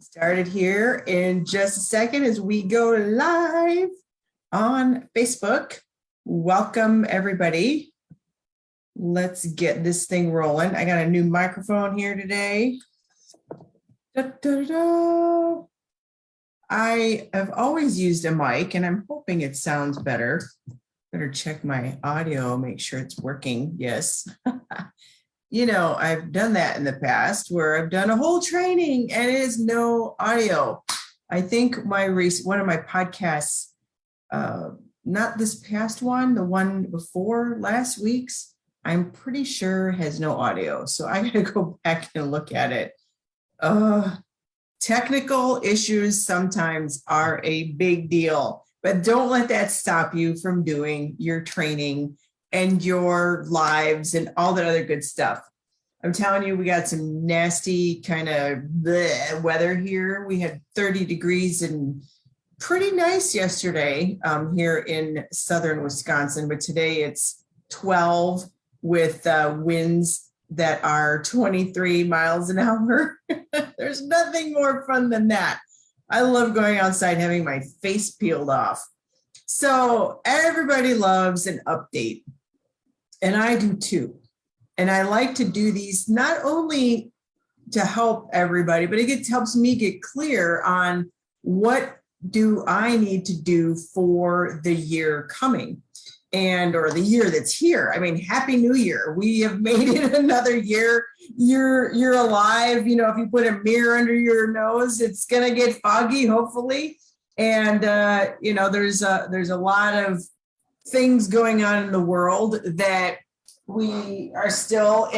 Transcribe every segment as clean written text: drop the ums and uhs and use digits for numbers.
Started here in just a second as we go live on Facebook. Welcome, everybody. Let's get this thing rolling. I got a new microphone here today. Da-da-da. I have always used a mic, and I'm hoping it sounds better. Better check my audio, make sure it's working. Yes. You know, I've done that in the past where I've done a whole training and it is no audio. I think one of my podcasts, not this past one, the one before last week's, I'm pretty sure has no audio. So I got to go back and look at it. Technical issues sometimes are a big deal, but don't let that stop you from doing your training and your lives and all that other good stuff. I'm telling you, we got some nasty kind of weather here. We had 30 degrees and pretty nice yesterday here in southern Wisconsin, but today it's 12 with winds that are 23 miles an hour. There's nothing more fun than that. I love going outside and having my face peeled off. So everybody loves an update. And I do too. And I like to do these not only to help everybody, but it helps me get clear on what do I need to do for the year coming or the year that's here. I mean, Happy New Year. We have made it another year. You're alive. You know, if you put a mirror under your nose, it's going to get foggy, hopefully. And, you know, there's a lot of things going on in the world that we are still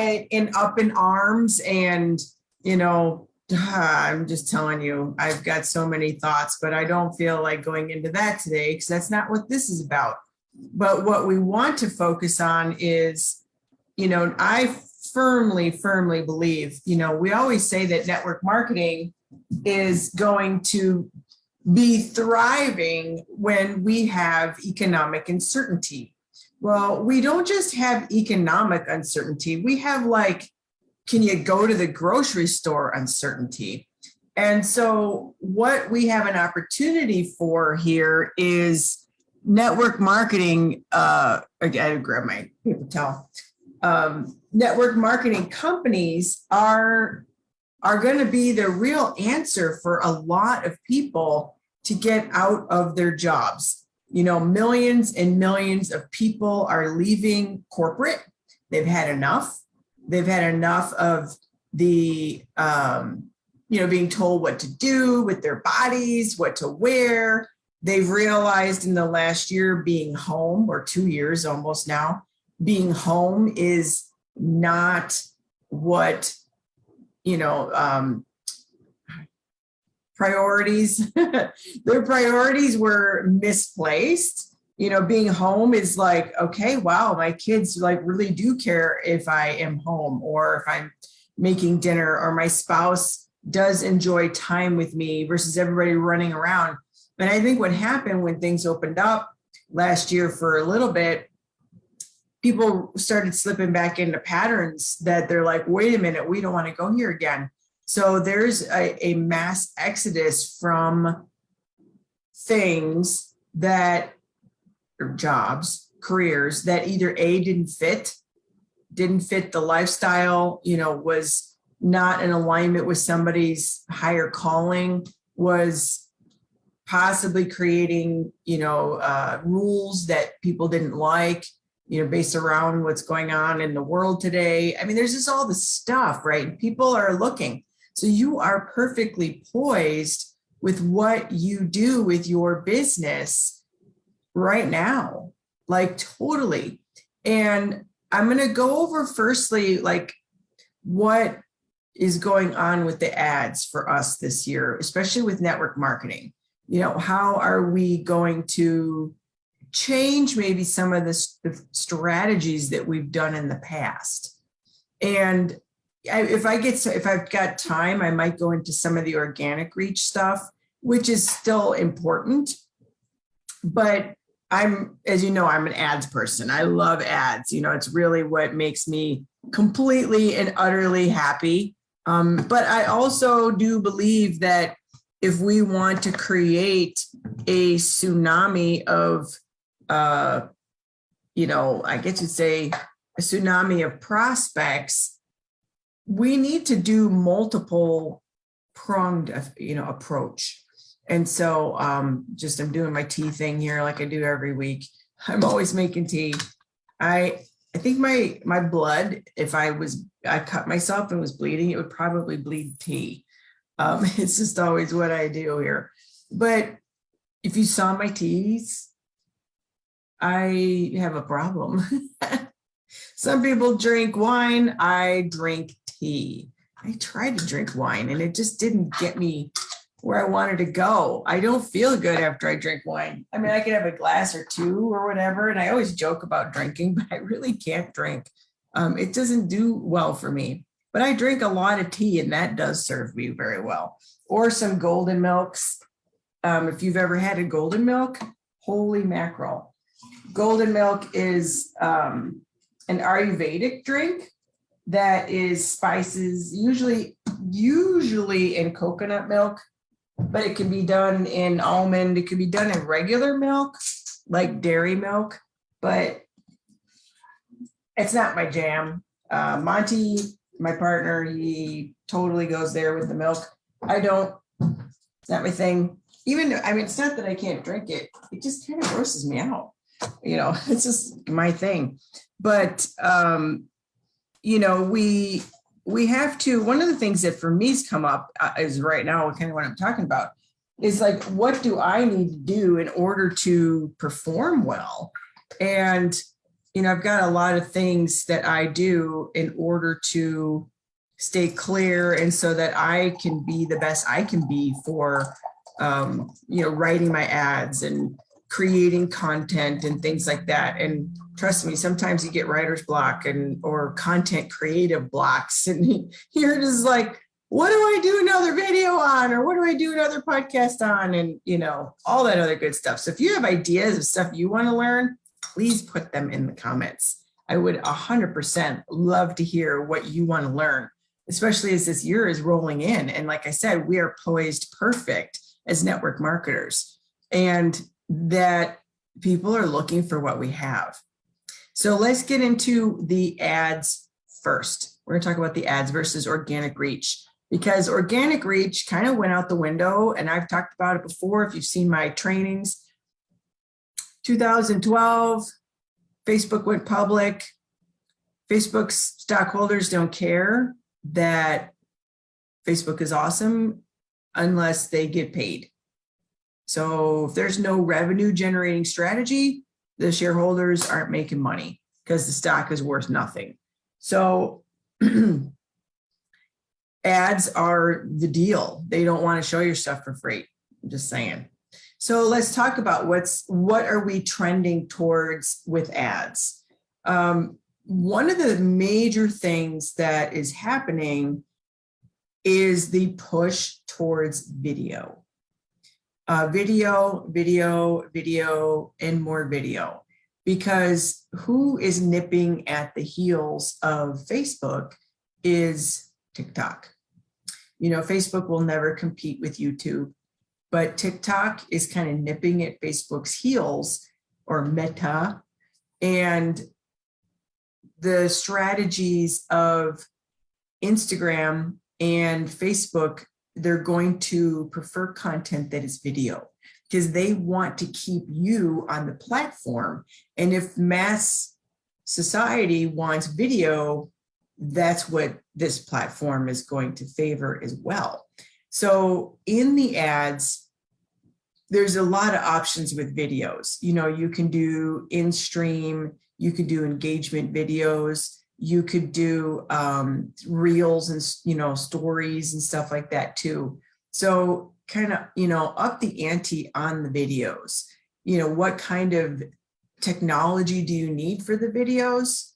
up in arms. And, you know, I'm just telling you, I've got so many thoughts, but I don't feel like going into that today because that's not what this is about. But what we want to focus on is, you know, I firmly believe, you know, we always say that network marketing is going to be thriving when we have economic uncertainty. Well, we don't just have economic uncertainty. We have can you go to the grocery store uncertainty? And so what we have an opportunity for here is network marketing. I gotta grab my paper towel. Network marketing companies are going to be the real answer for a lot of people to get out of their jobs. You know, millions and millions of people are leaving corporate. They've had enough. They've had enough of the, you know, being told what to do with their bodies, what to wear. They've realized in the last year being home, or 2 years almost now, being home is not what, you know, priorities. Their priorities were misplaced. You know, being home is like, okay, wow, my kids really do care if I am home or if I'm making dinner, or my spouse does enjoy time with me versus everybody running around. And I think what happened when things opened up last year for a little bit, people started slipping back into patterns that they're like, wait a minute, we don't want to go here again. So there's a mass exodus from things that are jobs, careers that either didn't fit the lifestyle, you know, was not in alignment with somebody's higher calling, was possibly creating, you know, rules that people didn't like, you know, based around what's going on in the world today. I mean, there's just all this stuff, right? People are looking. So you are perfectly poised with what you do with your business right now, totally. And I'm going to go over firstly, what is going on with the ads for us this year, especially with network marketing. You know, how are we going to change maybe some of the strategies that we've done in the past? And if I've got time, I might go into some of the organic reach stuff, which is still important. But as you know, I'm an ads person. I love ads. You know, it's really what makes me completely and utterly happy. But I also do believe that if we want to create a tsunami of, I guess you'd say a tsunami of prospects, we need to do multiple pronged, approach. And so I'm doing my tea thing here like I do every week. I'm always making tea. I think my blood, if I cut myself and was bleeding, it would probably bleed tea. It's just always what I do here. But if you saw my teas, I have a problem. Some people drink wine. I drink tea. I tried to drink wine and it just didn't get me where I wanted to go. I don't feel good after I drink wine. I mean, I could have a glass or two or whatever. And I always joke about drinking, but I really can't drink. It doesn't do well for me. But I drink a lot of tea and that does serve me very well. Or some golden milks. If you've ever had a golden milk, holy mackerel. Golden milk is an Ayurvedic drink that is spices, usually in coconut milk, but it can be done in almond. It can be done in regular milk, like dairy milk, but it's not my jam. Monty, my partner, he totally goes there with the milk. I don't, it's not my thing. It's not that I can't drink it. It just kind of grosses me out. It's just my thing. But, we have to, one of the things that for me's come up is right now, kind of what I'm talking about, is like, what do I need to do in order to perform well? And, I've got a lot of things that I do in order to stay clear and so that I can be the best I can be for, writing my ads and creating content and things like that. And trust me, sometimes you get writer's block or content creative blocks. And you're just like, what do I do another video on? Or what do I do another podcast on? And, all that other good stuff. So if you have ideas of stuff you want to learn, please put them in the comments. I would 100% love to hear what you want to learn, especially as this year is rolling in. And like I said, we are poised perfect as network marketers and that people are looking for what we have. So let's get into the ads first. We're going to talk about the ads versus organic reach, because organic reach kind of went out the window. And I've talked about it before. If you've seen my trainings, 2012, Facebook went public. Facebook's stockholders don't care that Facebook is awesome unless they get paid. So if there's no revenue generating strategy, the shareholders aren't making money because the stock is worth nothing. So ads are the deal. They don't want to show your stuff for free. I'm just saying. So let's talk about what are we trending towards with ads. One of the major things that is happening is the push towards video. Video, and more video. Because who is nipping at the heels of Facebook is TikTok. Facebook will never compete with YouTube, but TikTok is kind of nipping at Facebook's heels, or Meta, and the strategies of Instagram and Facebook, they're going to prefer content that is video because they want to keep you on the platform. And if mass society wants video, that's what this platform is going to favor as well. So in the ads, there's a lot of options with videos. You can do in-stream, you could do engagement videos, you could do reels and, stories and stuff like that too. So kind of, up the ante on the videos. What kind of technology do you need for the videos?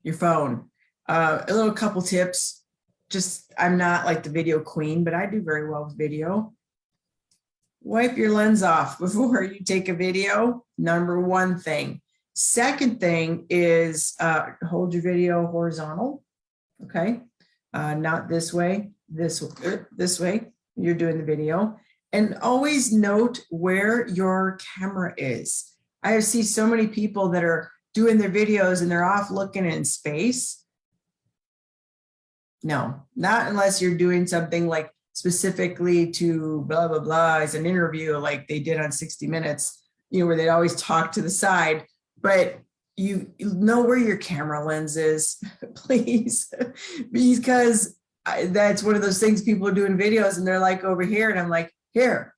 Your phone. A little couple tips. I'm not like the video queen, but I do very well with video. Wipe your lens off before you take a video. Number one thing. Second thing is hold your video horizontal. okay? Not this way, this way, you're doing the video. And always note where your camera is. I see so many people that are doing their videos and they're off looking in space. No, not unless you're doing something like specifically to blah, blah, blah as an interview like they did on 60 Minutes, you know, where they always talk to the side. But you know where your camera lens is, please, because that's one of those things people are doing videos and they're like over here and I'm like, here,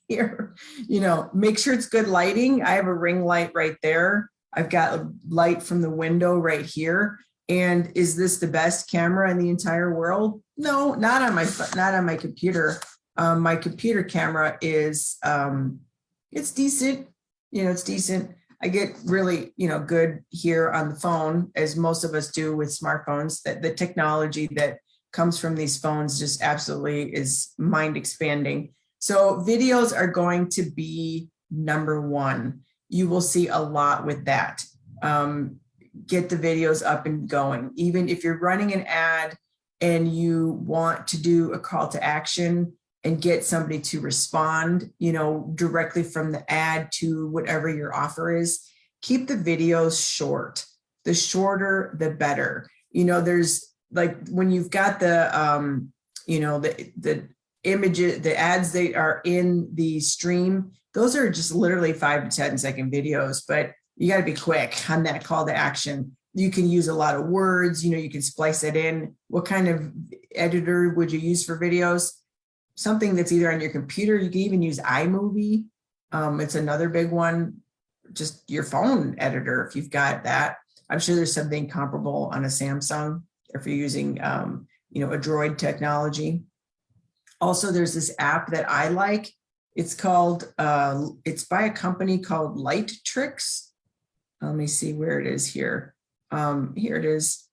you know, make sure it's good lighting. I have a ring light right there. I've got a light from the window right here. And is this the best camera in the entire world? No, not on my computer. My computer camera is, it's decent. You know, it's decent. I get really, you know, good here on the phone, as most of us do with smartphones. That the technology that comes from these phones just absolutely is mind expanding. So videos are going to be number one. You will see a lot with that. Get the videos up and going. Even if you're running an ad and you want to do a call to action and get somebody to respond, you know, directly from the ad to whatever your offer is, keep the videos short. The shorter, the better. You know, there's like when you've got the, you know, the images, the ads that are in the stream, those are just literally 5 to 10-second videos, but you got to be quick on that call to action. You can use a lot of words, you know, you can splice it in. What kind of editor would you use for videos? Something that's either on your computer. You can even use iMovie. It's another big one. Just your phone editor, if you've got that. I'm sure there's something comparable on a Samsung if you're using, you know, a Droid technology. Also, there's this app that I like. It's called, it's by a company called Lightricks. Let me see where it is here. Here it is.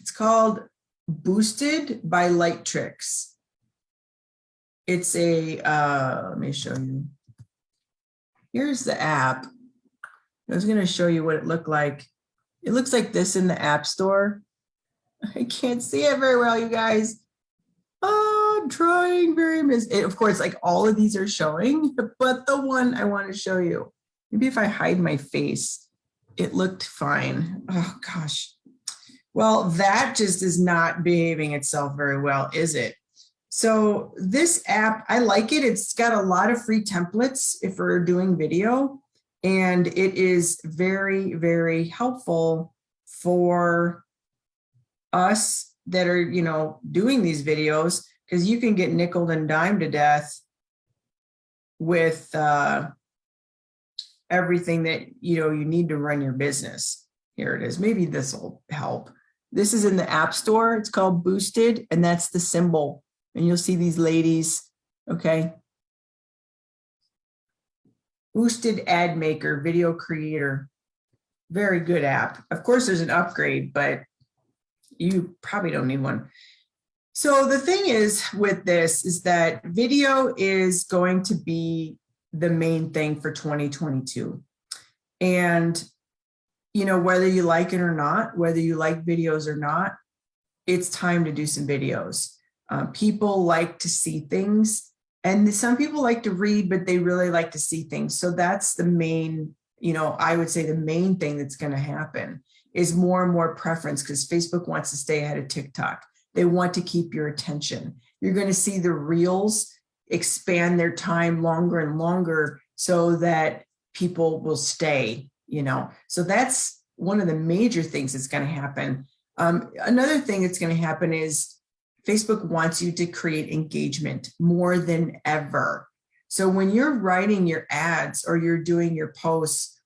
It's called Boosted by Lightricks. It's a, let me show you. Here's the app. I was going to show you what it looked like. It looks like this in the App Store. I can't see it very well, you guys. Oh, I'm trying very of course, like all of these are showing, but the one I want to show you, maybe if I hide my face, it looked fine. Oh gosh. Well, that just is not behaving itself very well, is it? So this app, I like it. It's got a lot of free templates if we're doing video, and it is very, very helpful for us that are, you know, doing these videos, because you can get nickeled and dimed to death with everything that, you know, you need to run your business. Here it is. Maybe this will help. This is in the App Store. It's called Boosted, and that's the symbol. And you'll see these ladies, okay? Boosted Ad Maker, Video Creator. Very good app. Of course, there's an upgrade, but you probably don't need one. So the thing is with this is that video is going to be the main thing for 2022. And, you know, whether you like it or not, whether you like videos or not, it's time to do some videos. People like to see things, and some people like to read, but they really like to see things. So that's the main, you know, I would say the main thing that's going to happen is more and more preference, because Facebook wants to stay ahead of TikTok. They want to keep your attention. You're going to see the reels expand their time longer and longer so that people will stay, you know. So that's one of the major things that's going to happen. Another thing that's going to happen is Facebook wants you to create engagement more than ever. So when you're writing your ads or you're doing your posts,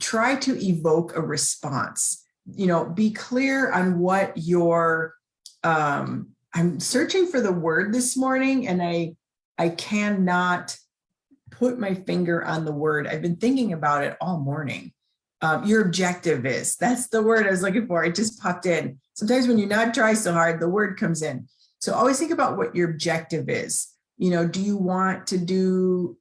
try to evoke a response. You know, be clear on what your, I'm searching for the word this morning and I cannot put my finger on the word. I've been thinking about it all morning. Your objective is, that's the word I was looking for. It just popped in. Sometimes when you're not trying so hard, the word comes in. So always think about what your objective is. You know, do you want to do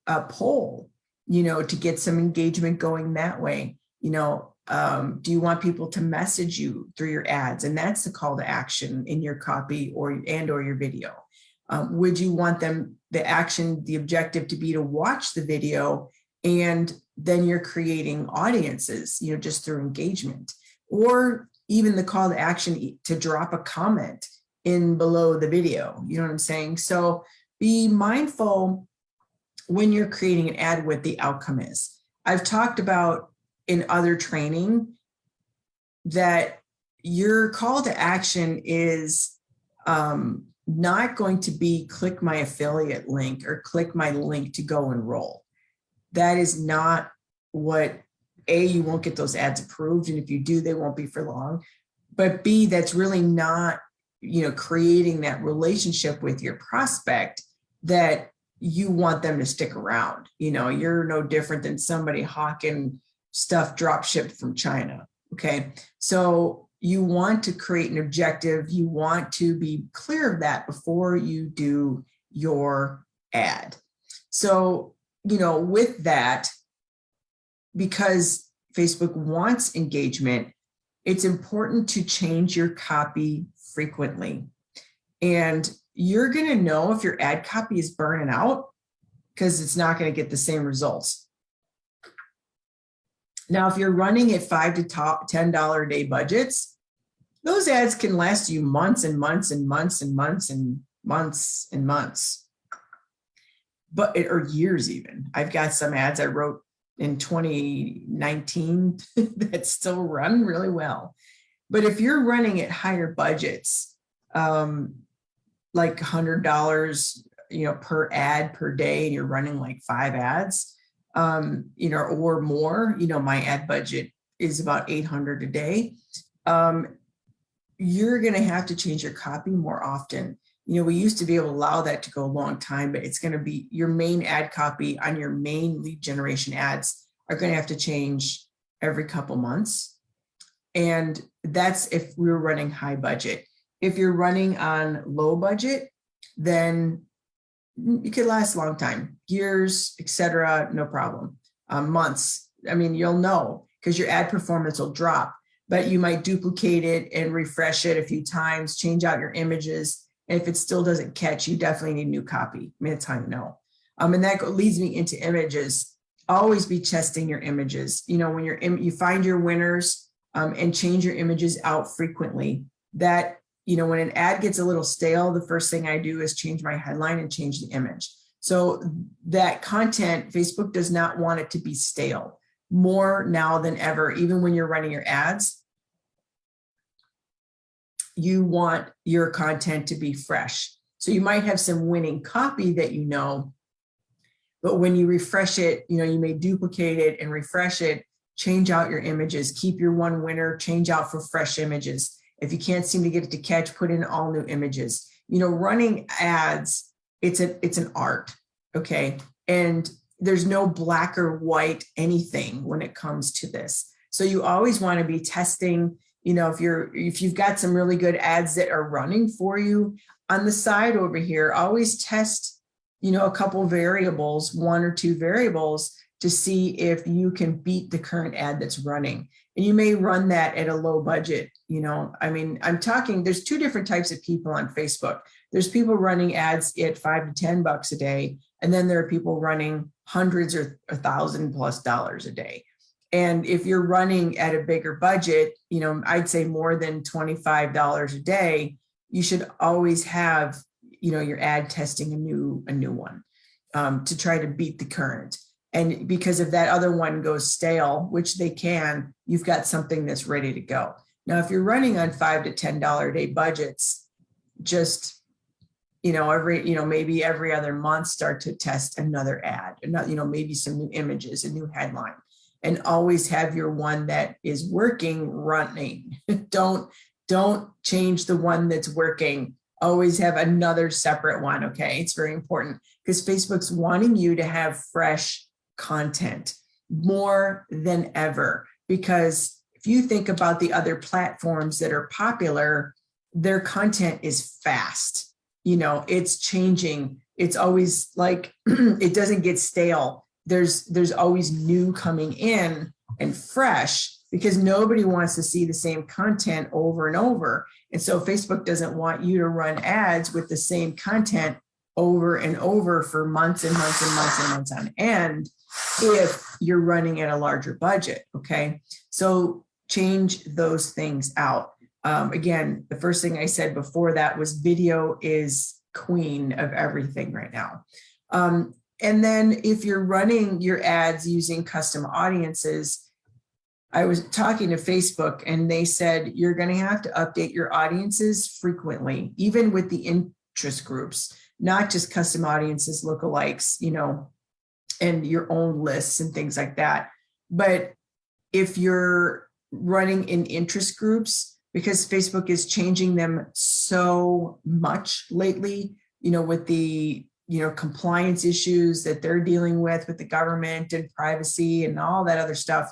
a poll, you know, to get some engagement going that way? You know, Do you want people to message you through your ads? And that's the call to action in your copy or your video. Would you want them, the objective to be to watch the video, and then you're creating audiences, just through engagement, or even the call to action to drop a comment in below the video. You know what I'm saying? So be mindful when you're creating an ad what the outcome is. I've talked about in other training that your call to action is not going to be click my affiliate link or click my link to go enroll. That is not what, A, you won't get those ads approved. And if you do, they won't be for long. But B, that's really not, creating that relationship with your prospect that you want them to stick around. You're no different than somebody hawking stuff drop shipped from China. Okay. So you want to create an objective. You want to be clear of that before you do your ad. So, with that, because Facebook wants engagement, it's important to change your copy frequently. And you're going to know if your ad copy is burning out because it's not going to get the same results. Now, if you're running at $5 to $10 a day budgets, those ads can last you months and months and months and months and months and months, or years even. I've got some ads I wrote in 2019 that still run really well. But if you're running at higher budgets, like $100, per ad per day, and you're running like 5 ads, or more, my ad budget is about $800 a day. You're going to have to change your copy more often. We used to be able to allow that to go a long time, but it's going to be your main ad copy on your main lead generation ads are going to have to change every couple months. And that's if we're running high budget. If you're running on low budget, then it could last a long time, years, etc. No problem. Months. You'll know because your ad performance will drop, but you might duplicate it and refresh it a few times, change out your images. And if it still doesn't catch, you definitely need new copy. That's how you know. And that leads me into images. Always be testing your images. When you find your winners and change your images out frequently. That, when an ad gets a little stale, the first thing I do is change my headline and change the image. So that content, Facebook does not want it to be stale more now than ever. Even when you're running your ads, you want your content to be fresh. So you might have some winning copy that but when you refresh it, you may duplicate it and refresh it, change out your images, keep your one winner, change out for fresh images. If you can't seem to get it to catch, put in all new images. Running ads, it's an art, okay? And there's no black or white anything when it comes to this. So you always want to be testing, if you've got some really good ads that are running for you on the side over here, always test, a couple variables, 1 or 2 variables to see if you can beat the current ad that's running. And you may run that at a low budget. I'm talking, there's 2 different types of people on Facebook. There's people running ads at $5 to $10 a day. And then there are people running hundreds or $1,000+ a day. And if you're running at a bigger budget, I'd say more than $25 a day, you should always have, your ad testing a new one to try to beat the current. And because if that other one goes stale, which they can, you've got something that's ready to go. Now, if you're running on $5 to $10 a day budgets, just, maybe every other month, start to test another ad, maybe some new images, a new headline, and always have your one that is working running. Don't change the one that's working. Always have another separate one. Okay. It's very important because Facebook's wanting you to have fresh content more than ever, because if you think about the other platforms that are popular, their content is fast. It's changing. It's always like, it doesn't get stale. There's always new coming in and fresh. because nobody wants to see the same content over and over. And so Facebook doesn't want you to run ads with the same content over and over for months and months and months and months on end if you're running at a larger budget. Okay. So change those things out. Again, the first thing I said before that was video is queen of everything right now. And then if you're running your ads using custom audiences, I was talking to Facebook and they said, you're going to have to update your audiences frequently, even with the interest groups, not just custom audiences, lookalikes, you know, and your own lists and things like that. But if you're running in interest groups, because Facebook is changing them so much lately, you know, with the, you know, compliance issues that they're dealing with the government and privacy and all that other stuff,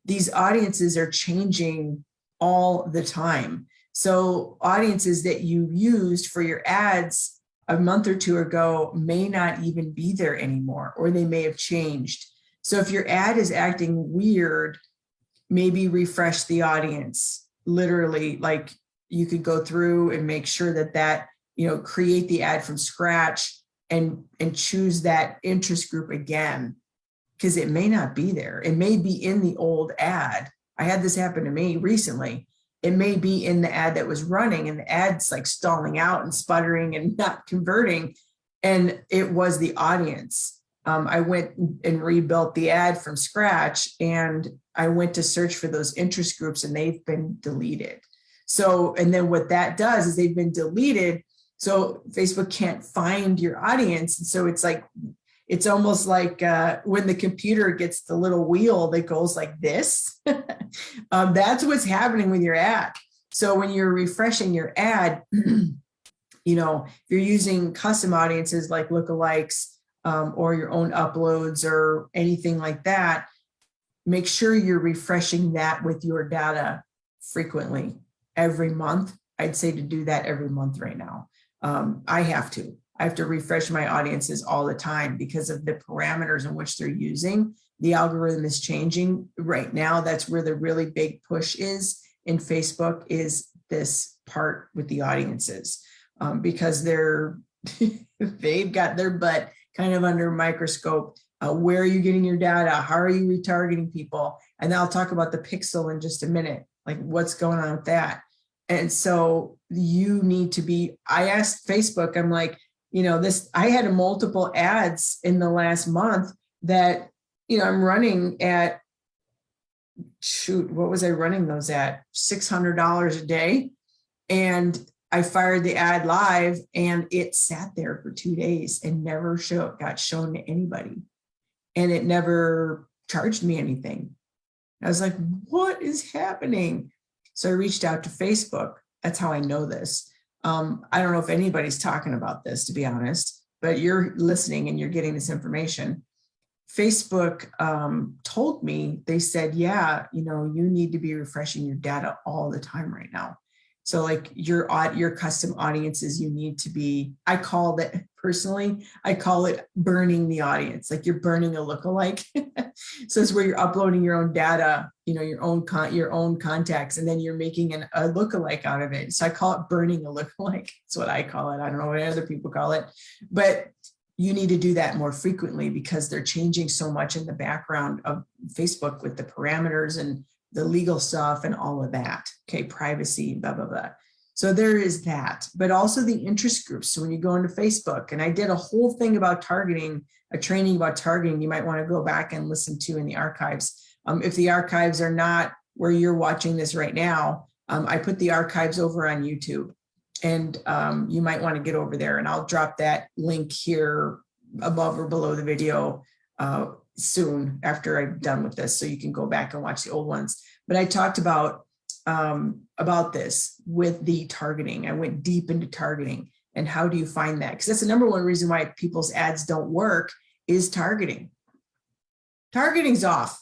these audiences are changing all the time. So audiences that you used for your ads a month or two ago may not even be there anymore, or they may have changed. So if your ad is acting weird, maybe refresh the audience. Literally, like you could go through and make sure that, you know, create the ad from scratch and choose that interest group again, because it may not be there. It may be in the old ad. I had this happen to me recently. It may be in the ad that was running and the ad's like stalling out and sputtering and not converting. And it was the audience. I went and rebuilt the ad from scratch, and I went to search for those interest groups and they've been deleted. So, and then what that does is they've been deleted. So Facebook can't find your audience. And so it's like, it's almost like when the computer gets the little wheel that goes like this, that's what's happening with your ad. So when you're refreshing your ad, you know, if you're using custom audiences like lookalikes or your own uploads or anything like that, make sure you're refreshing that with your data frequently every month. I'd say to do that every month right now. I have to refresh my audiences all the time because of the parameters in which they're using. The algorithm is changing right now. That's where the really big push is in Facebook, is this part with the audiences, because they've got their butt kind of under a microscope. Where are you getting your data? How are you retargeting people? And I'll talk about the pixel in just a minute, like what's going on with that. And so you need to be, I asked Facebook, I'm like, you know, I had multiple ads in the last month that, you know, I'm running at, what was I running those at? $600 a day. And I fired the ad live and it sat there for 2 days and never got shown to anybody. And it never charged me anything. I was like, what is happening? So I reached out to Facebook. That's how I know this. I don't know if anybody's talking about this, to be honest, but you're listening and you're getting this information. Facebook told me, they said, yeah, you know, you need to be refreshing your data all the time right now. So like your custom audiences, you need to be, I call it burning the audience. Like you're burning a lookalike. So it's where you're uploading your own data, you know, your own contacts, and then you're making a lookalike out of it. So I call it burning a lookalike. That's what I call it. I don't know what other people call it, but you need to do that more frequently because they're changing so much in the background of Facebook with the parameters and the legal stuff and all of that. Okay, privacy, blah, blah, blah. So there is that, but also the interest groups. So when you go into Facebook, and I did a whole thing about targeting, a training about targeting, you might want to go back and listen to in the archives. If the archives are not where you're watching this right now, I put the archives over on YouTube, and you might want to get over there, and I'll drop that link here above or below the video soon after I'm done with this, so you can go back and watch the old ones. But I talked about this with the targeting. I went deep into targeting and how do you find that? Because that's the number one reason why people's ads don't work is targeting. Targeting's off.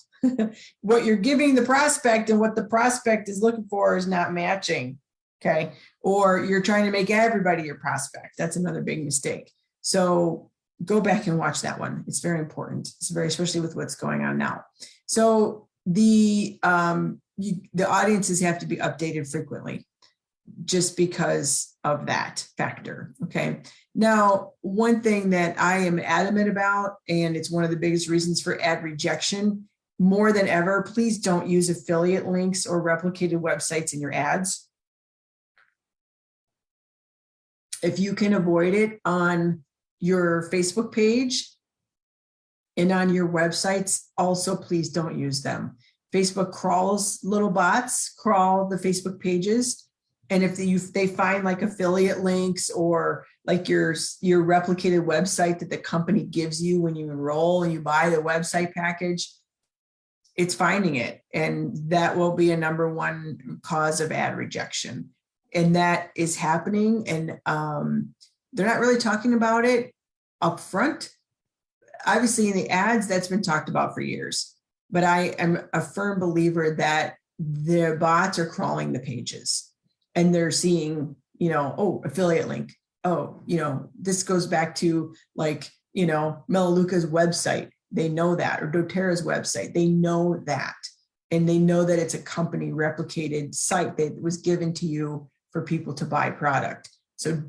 What you're giving the prospect and what the prospect is looking for is not matching. Okay. Or you're trying to make everybody your prospect. That's another big mistake. So go back and watch that one. It's very important. It's very, especially with what's going on now. So the the audiences have to be updated frequently just because of that factor. Okay. Now, one thing that I am adamant about, and it's one of the biggest reasons for ad rejection more than ever, please don't use affiliate links or replicated websites in your ads. If you can avoid it on your Facebook page and on your websites, also please don't use them. Facebook crawls, little bots crawl the Facebook pages. And if they find like affiliate links or like your replicated website that the company gives you when you enroll and you buy the website package, it's finding it. And that will be a number one cause of ad rejection. And that is happening. And they're not really talking about it up front. Obviously in the ads, that's been talked about for years. But I am a firm believer that the bots are crawling the pages. And they're seeing, oh, affiliate link. Oh, this goes back to like, Melaleuca's website. They know that, or doTERRA's website. They know that. And they know that it's a company replicated site that was given to you for people to buy product. So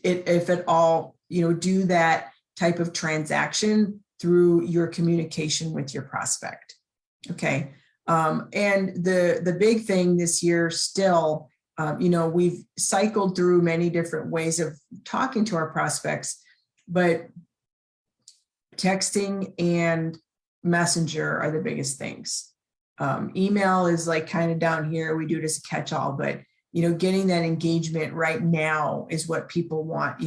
if at all, do that type of transaction through your communication with your prospect. Okay. And the big thing this year still, we've cycled through many different ways of talking to our prospects, but texting and messenger are the biggest things. Email is like kind of down here. We do it as a catch-all, but getting that engagement right now is what people want.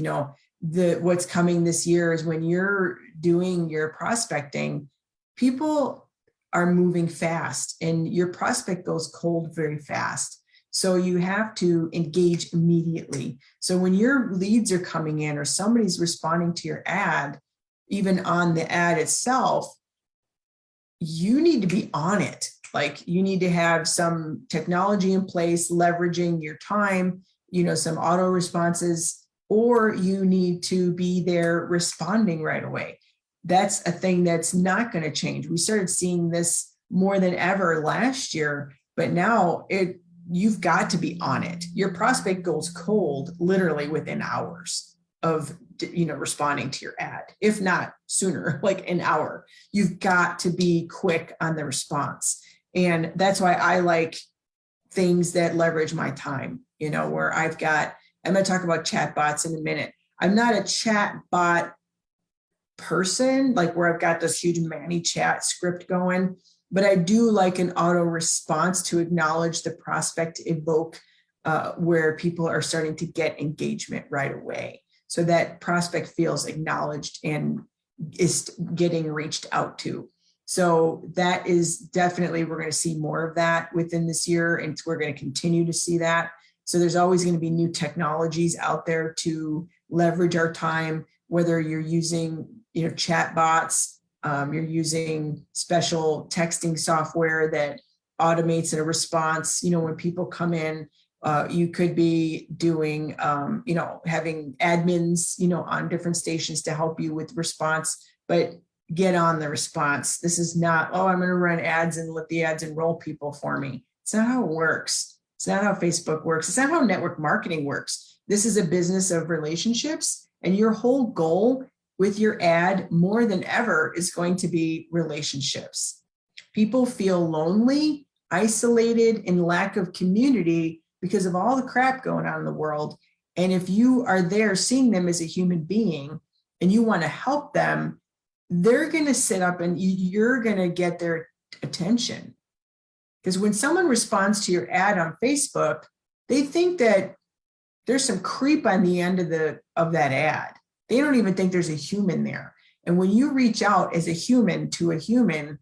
What's coming this year is when you're doing your prospecting, people are moving fast and your prospect goes cold very fast. So you have to engage immediately. So when your leads are coming in or somebody's responding to your ad, even on the ad itself, you need to be on it. Like you need to have some technology in place, leveraging your time, some auto responses, or you need to be there responding right away. That's a thing that's not going to change. We started seeing this more than ever last year, but now you've got to be on it. Your prospect goes cold literally within hours of responding to your ad, if not sooner, like an hour. You've got to be quick on the response. And that's why I like things that leverage my time, where I'm going to talk about chat bots in a minute. I'm not a chat bot person, like where I've got this huge ManyChat script going, but I do like an auto response to acknowledge the prospect, evoke where people are starting to get engagement right away. So that prospect feels acknowledged and is getting reached out to. So that is definitely, we're going to see more of that within this year, and we're going to continue to see that. So there's always going to be new technologies out there to leverage our time, whether you're using, chat bots, you're using special texting software that automates a response. When people come in, you could be doing, having admins, on different stations to help you with response, but get on the response. This is not, oh, I'm going to run ads and let the ads enroll people for me. It's not how it works. It's not how Facebook works. It's not how network marketing works. This is a business of relationships, and your whole goal with your ad more than ever is going to be relationships. People feel lonely, isolated, and lack of community because of all the crap going on in the world. And if you are there seeing them as a human being and you want to help them, they're going to sit up and you're going to get their attention. Because when someone responds to your ad on Facebook, they think that there's some creep on the end of that ad. They don't even think there's a human there. And when you reach out as a human to a human,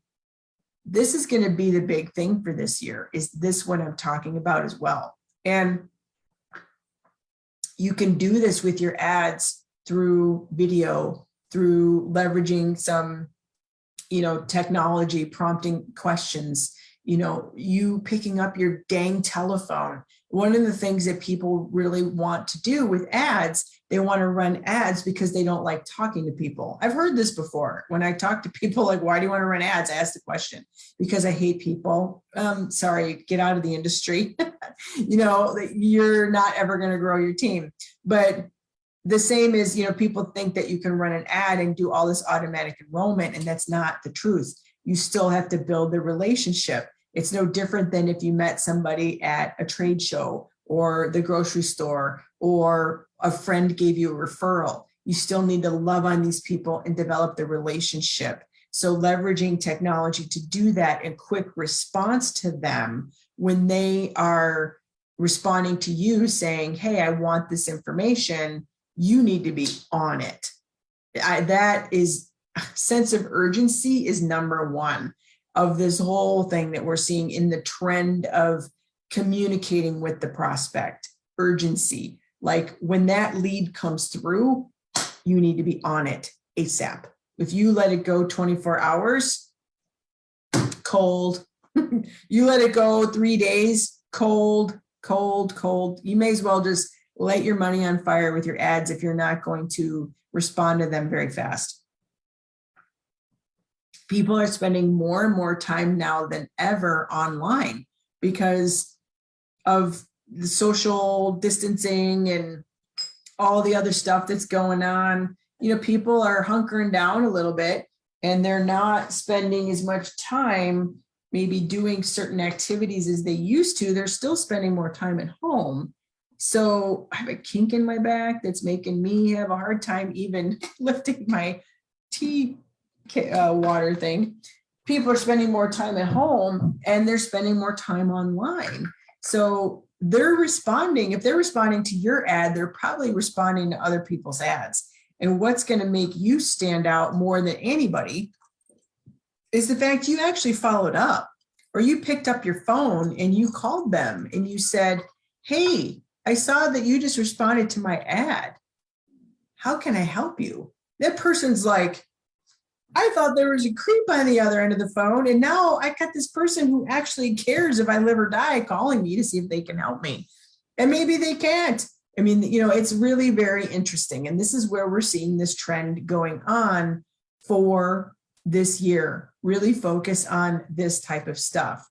this is going to be the big thing for this year. Is this what I'm talking about as well? And you can do this with your ads through video, through leveraging some, technology, prompting questions, you picking up your dang telephone one of the things that people really want to do with ads, they want to run ads because they don't like talking to people. I've heard this before. When I talk to people like, why do you want to run ads? I ask the question, because I hate people. Sorry, get out of the industry. You're not ever going to grow your team. But the same is, people think that you can run an ad and do all this automatic enrollment, and that's not the truth. You still have to build the relationship. It's no different than if you met somebody at a trade show or the grocery store, or a friend gave you a referral. You still need to love on these people and develop the relationship. So leveraging technology to do that in quick response to them when they are responding to you saying, hey, I want this information, you need to be on it. That is, sense of urgency is number one of this whole thing that we're seeing in the trend of communicating with the prospect. Urgency. Like when that lead comes through, you need to be on it ASAP. If you let it go 24 hours, cold. You let it go 3 days, cold. You may as well just light your money on fire with your ads if you're not going to respond to them very fast. People are spending more and more time now than ever online because of the social distancing and all the other stuff that's going on. People are hunkering down a little bit and they're not spending as much time maybe doing certain activities as they used to. They're still spending more time at home. So I have a kink in my back that's making me have a hard time even lifting my tea water thing. People are spending more time at home and they're spending more time online. So they're responding. If they're responding to your ad, they're probably responding to other people's ads. And what's going to make you stand out more than anybody is the fact you actually followed up, or you picked up your phone and you called them and you said, hey, I saw that you just responded to my ad. How can I help you? That person's like, I thought there was a creep on the other end of the phone, and now I got this person who actually cares if I live or die calling me to see if they can help me. And maybe they can't. I mean, it's really very interesting. And this is where we're seeing this trend going on for this year. Really focus on this type of stuff.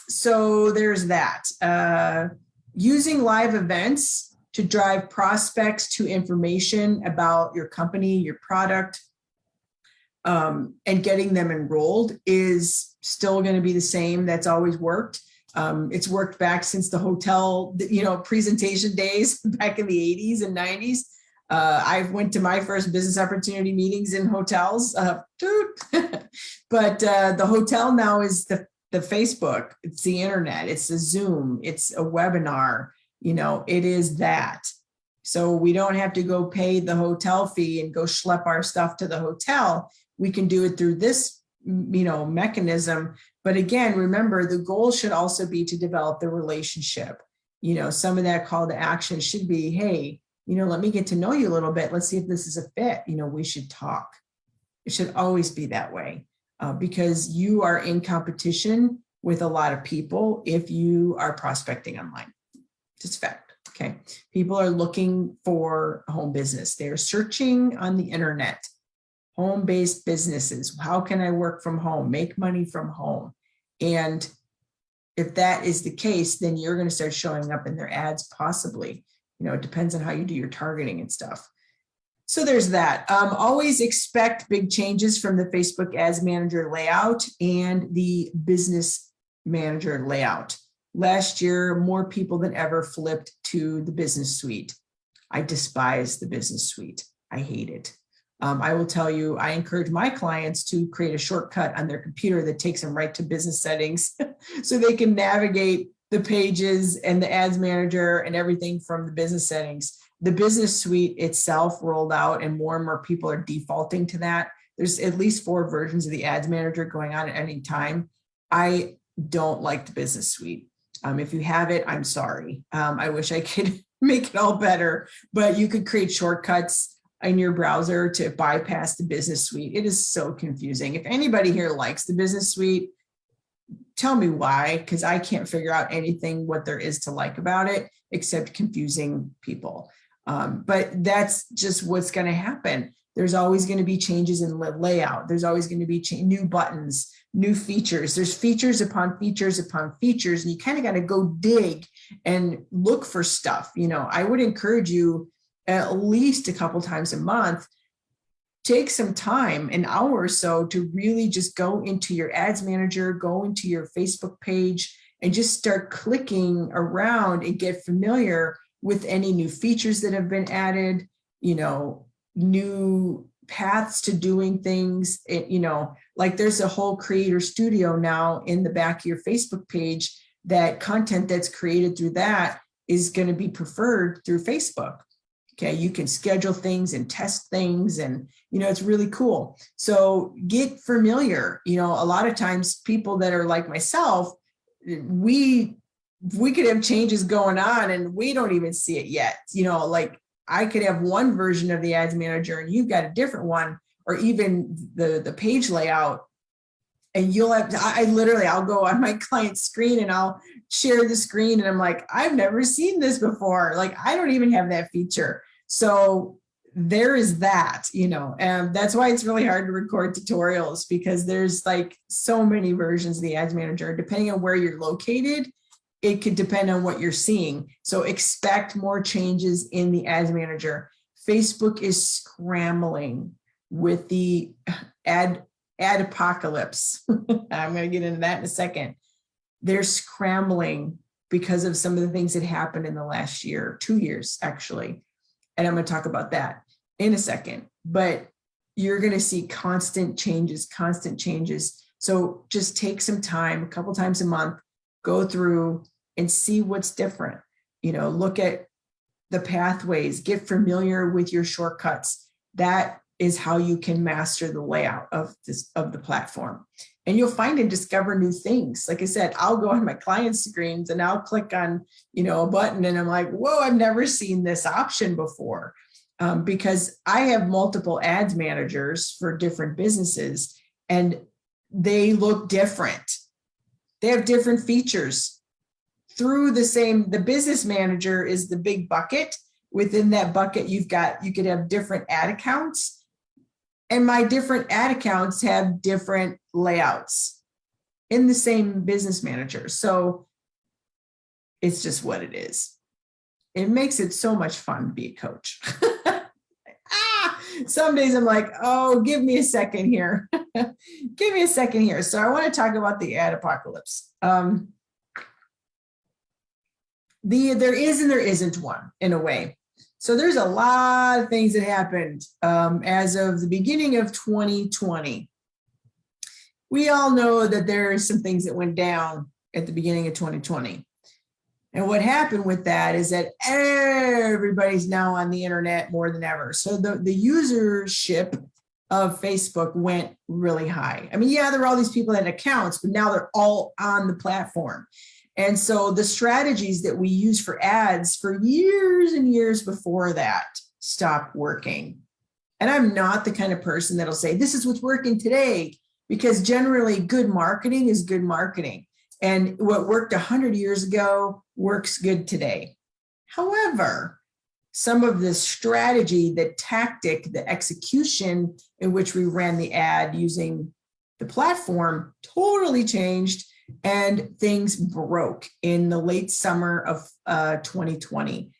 So there's that. Using live events to drive prospects to information about your company, your product, and getting them enrolled is still going to be the same. That's always worked. It's worked back since the hotel, presentation days back in the 80s and 90s. I went to my first business opportunity meetings in hotels, but the hotel now is the Facebook, it's the internet, it's the Zoom, it's a webinar, it is that. So we don't have to go pay the hotel fee and go schlep our stuff to the hotel. We can do it through this, mechanism. But again, remember, the goal should also be to develop the relationship. Some of that call to action should be, hey, let me get to know you a little bit. Let's see if this is a fit. We should talk. It should always be that way because you are in competition with a lot of people if you are prospecting online. Just fact. Okay. People are looking for a home business. They're searching on the internet. Home-based businesses. How can I work from home, make money from home? And if that is the case, then you're going to start showing up in their ads possibly. It depends on how you do your targeting and stuff. So there's that. Always expect big changes from the Facebook Ads Manager layout and the Business Manager layout. Last year, more people than ever flipped to the Business Suite. I despise the Business Suite. I hate it. I will tell you, I encourage my clients to create a shortcut on their computer that takes them right to business settings so they can navigate the pages and the ads manager and everything from the business settings. The business suite itself rolled out and more people are defaulting to that. There's at least 4 versions of the ads manager going on at any time. I don't like the business suite. If you have it, I'm sorry. I wish I could make it all better, but you could create shortcuts in your browser to bypass the business suite. It is so confusing. If anybody here likes the business suite, tell me why, because I can't figure out anything what there is to like about it except confusing people. But that's just what's going to happen. There's always going to be changes in layout. There's always going to be new buttons, new features. There's features upon features upon features, and you kind of got to go dig and look for stuff. You know, I would encourage you at least a couple times a month, take some time, an hour or so, to really just go into your ads manager, go into your Facebook page, and just start clicking around and get familiar with any new features that have been added, you know, new paths to doing things. You know, like there's a whole creator studio now in the back of your Facebook page, that content that's created through that is going to be preferred through Facebook. Okay, you can schedule things and test things, and you know, it's really cool. So get familiar. You know, a lot of times people that are like myself, we could have changes going on and we don't even see it yet. You know, like I could have one version of the ads manager and you've got a different one, or even the page layout. And you'll have to, I'll go on my client's screen and I'll share the screen and I'm like, I've never seen this before. Like, I don't even have that feature. So there is that, you know, and that's why it's really hard to record tutorials, because there's like so many versions of the ads manager. Depending on where you're located, it could depend on what you're seeing. So expect more changes in the ads manager. Facebook is scrambling with the ad apocalypse. I'm going to get into that in a second. They're scrambling because of some of the things that happened in the last year, 2 years actually. And I'm going to talk about that in a second, but you're going to see constant changes. So just take some time, a couple times a month, go through and see what's different. You know, look at the pathways, get familiar with your shortcuts. That is how you can master the layout of the platform. And you'll find and discover new things. Like I said, I'll go on my client screens and I'll click on, you know, a button and I'm like, whoa, I've never seen this option before. Because I have multiple ads managers for different businesses and they look different. They have different features through the business manager is the big bucket. Within that bucket, you could have different ad accounts. And my different ad accounts have different layouts in the same business manager. So it's just what it is. It makes it so much fun to be a coach. Some days I'm like, oh, give me a second here. Give me a second here. So I want to talk about the ad apocalypse. There is and there isn't one, in a way. So there's a lot of things that happened as of the beginning of 2020. We all know that there are some things that went down at the beginning of 2020. And what happened with that is that everybody's now on the internet more than ever. So the usership of Facebook went really high. I mean, yeah, there were all these people that had accounts, but now they're all on the platform. And so the strategies that we use for ads for years and years before that stopped working. And I'm not the kind of person that'll say, this is what's working today, because generally good marketing is good marketing. And what worked 100 years ago works good today. However, some of the strategy, the tactic, the execution in which we ran the ad using the platform totally changed. And things broke in the late summer of 2020.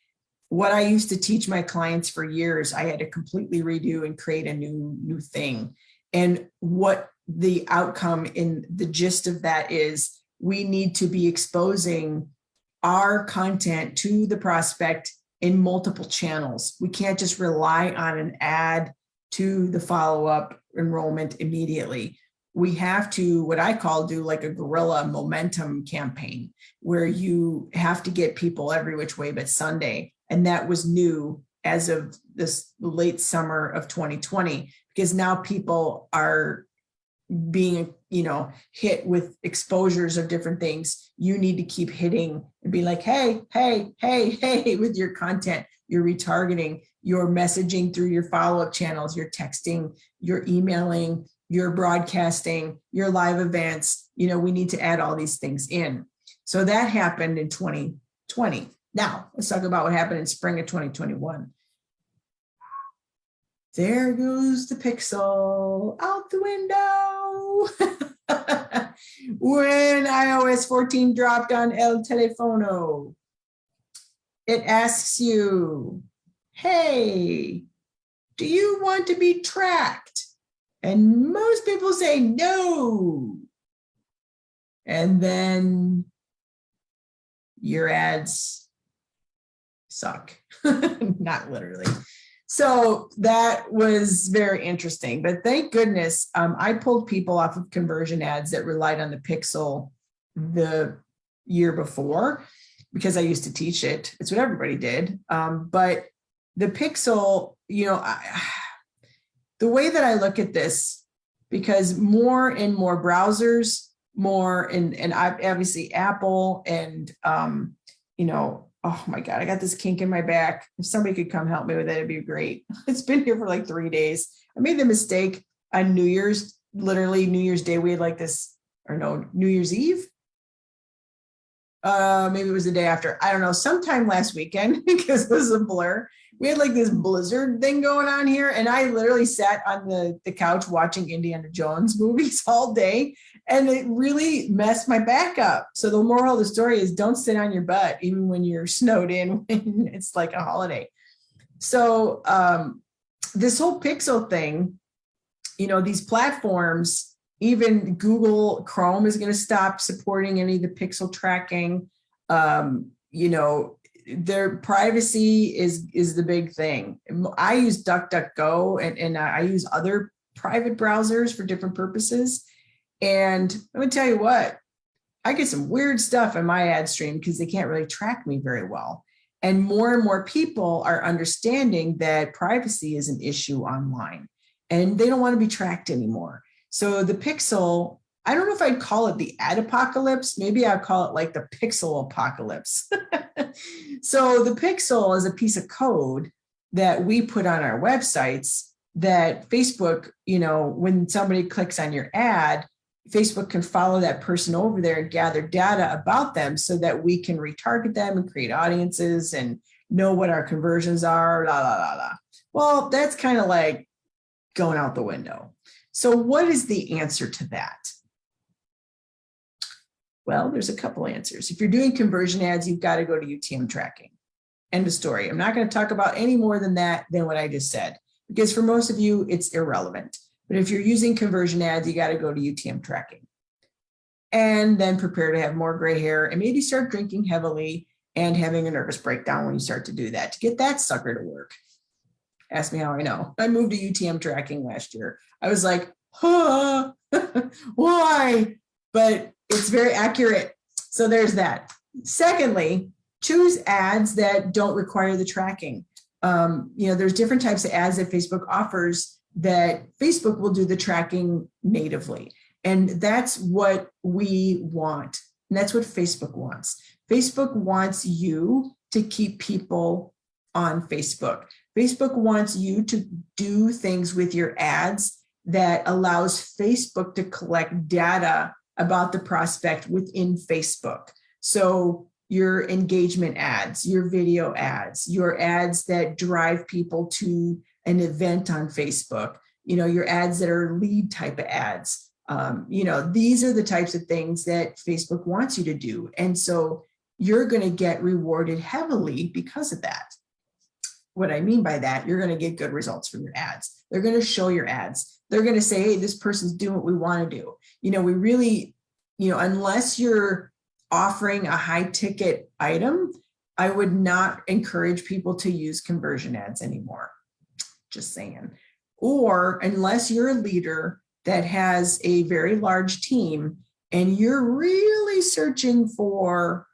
What I used to teach my clients for years, I had to completely redo and create a new thing. And what the outcome in the gist of that is, we need to be exposing our content to the prospect in multiple channels. We can't just rely on an ad to the follow-up enrollment immediately. We have to, what I call, do like a guerrilla momentum campaign, where you have to get people every which way but Sunday. And that was new as of this late summer of 2020, because now people are being, you know, hit with exposures of different things. You need to keep hitting and be like, hey, with your content, your retargeting, your messaging through your follow-up channels, your texting, your emailing, your broadcasting, your live events. We need to add all these things in. So that happened in 2020. Now, let's talk about what happened in spring of 2021. There goes the Pixel out the window. When iOS 14 dropped on El Telefono, it asks you, hey, do you want to be tracked? And most people say no. And then your ads suck. Not literally. So that was very interesting, but thank goodness I pulled people off of conversion ads that relied on the Pixel the year before, because I used to teach it. It's what everybody did. But the Pixel, the way that I look at this, because more and more browsers, and obviously Apple and, oh my God, I got this kink in my back. If somebody could come help me with it, it'd be great. It's been here for like 3 days. I made the mistake on New Year's, literally New Year's Day. We had like this, or no, New Year's Eve. Maybe it was the day after. I don't know, sometime last weekend, because it was a blur. We had like this blizzard thing going on here. And I literally sat on the couch watching Indiana Jones movies all day. And it really messed my back up. So the moral of the story is don't sit on your butt, even when you're snowed in, when it's like a holiday. So this whole Pixel thing, these platforms, even Google Chrome is going to stop supporting any of the Pixel tracking. Their privacy is the big thing. I use DuckDuckGo and I use other private browsers for different purposes. And I'm going to tell you what, I get some weird stuff in my ad stream because they can't really track me very well. And more people are understanding that privacy is an issue online and they don't want to be tracked anymore. So the Pixel, I don't know if I'd call it the ad apocalypse. Maybe I'd call it like the Pixel apocalypse. So the Pixel is a piece of code that we put on our websites that Facebook, when somebody clicks on your ad, Facebook can follow that person over there and gather data about them so that we can retarget them and create audiences and know what our conversions are, la, la, la, la. Well, that's kind of like going out the window. So what is the answer to that? Well, there's a couple answers. If you're doing conversion ads, you've got to go to UTM tracking. End of story. I'm not going to talk about any more than that than what I just said, because for most of you, it's irrelevant. But if you're using conversion ads, you got to go to UTM tracking. And then prepare to have more gray hair and maybe start drinking heavily and having a nervous breakdown when you start to do that, to get that sucker to work. Ask me how I know. I moved to UTM tracking last year. I was like, huh, why? But it's very accurate. So there's that. Secondly, choose ads that don't require the tracking. There's different types of ads that Facebook offers that Facebook will do the tracking natively. And that's what we want. And that's what Facebook wants. Facebook wants you to keep people on Facebook. Facebook wants you to do things with your ads that allows Facebook to collect data about the prospect within Facebook. So your engagement ads, your video ads, your ads that drive people to an event on Facebook, your ads that are lead type of ads. These are the types of things that Facebook wants you to do. And so you're going to get rewarded heavily because of that. What I mean by that, you're going to get good results from your ads. They're going to show your ads. They're going to say, hey, this person's doing what we want to do. We really, unless you're offering a high ticket item, I would not encourage people to use conversion ads anymore. Just saying. Or unless you're a leader that has a very large team and you're really searching for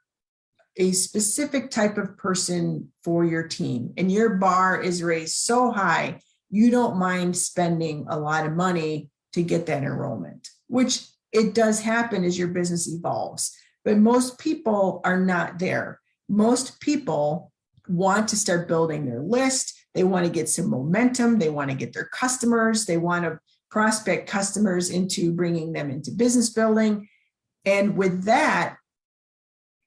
a specific type of person for your team and your bar is raised so high, you don't mind spending a lot of money to get that enrollment, which it does happen as your business evolves. But most people are not there. Most people want to start building their list. They want to get some momentum. They want to get their customers. They want to prospect customers into bringing them into business building. And with that,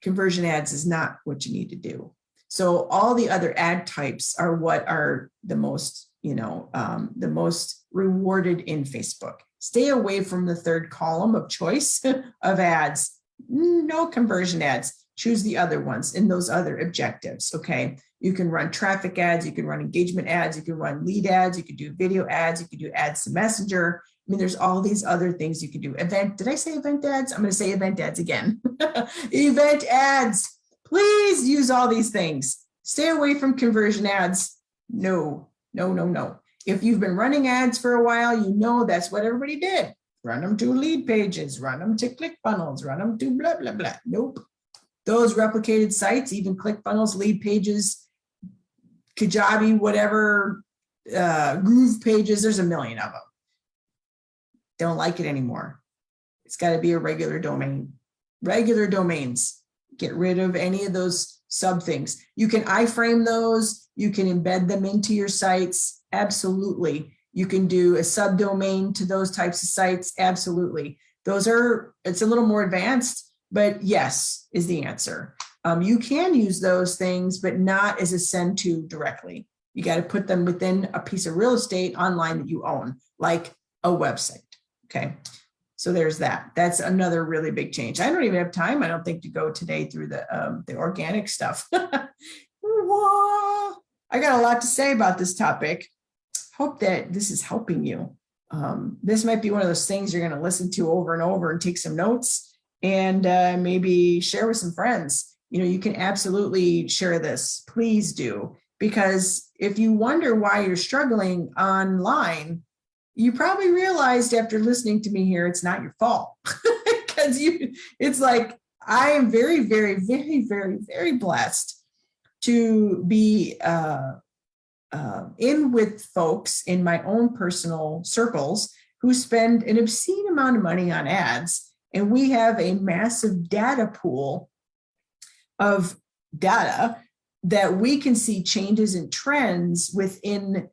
conversion ads is not what you need to do. So all the other ad types are what are the most, the most rewarded in Facebook. Stay away from the third column of choice of ads. No conversion ads. Choose the other ones in those other objectives. Okay. You can run traffic ads. You can run engagement ads. You can run lead ads. You can do video ads. You can do ads to Messenger. I mean, there's all these other things you can do. Did I say event ads? I'm going to say event ads again. Event ads. Please use all these things. Stay away from conversion ads. No. If you've been running ads for a while, that's what everybody did. Run them to lead pages, run them to ClickFunnels, run them to blah, blah, blah. Nope. Those replicated sites, even ClickFunnels, lead pages, Kajabi, whatever, Groove pages, there's a million of them. Don't like it anymore. It's got to be a regular domain. Regular domains. Get rid of any of those sub things. You can iframe those. You can embed them into your sites. Absolutely. You can do a subdomain to those types of sites. Absolutely. It's a little more advanced, but yes is the answer. You can use those things, but not as a send to directly. You got to put them within a piece of real estate online that you own, like a website. Okay. So there's that. That's another really big change. I don't even have time, I don't think, to go today through the organic stuff. I got a lot to say about this topic. Hope that this is helping you. This might be one of those things you're going to listen to over and over and take some notes and maybe share with some friends. You can absolutely share this. Please do. Because if you wonder why you're struggling online, you probably realized after listening to me here, it's not your fault. Because it's like, I am very, very, very, very, very blessed to be in with folks in my own personal circles who spend an obscene amount of money on ads. And we have a massive data pool of data that we can see changes and trends within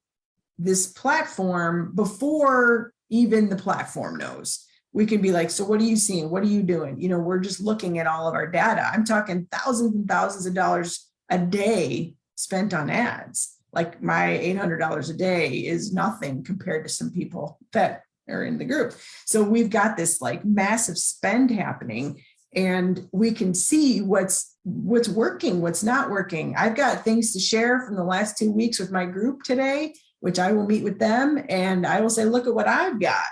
this platform before even the platform knows. We can be like, so what are you seeing? What are you doing? We're just looking at all of our data. I'm talking thousands and thousands of dollars a day spent on ads. Like my $800 a day is nothing compared to some people that are in the group. So we've got this like massive spend happening, and we can see what's working, what's not working. I've got things to share from the last 2 weeks with my group today, which I will meet with them and I will say, look at what I've got.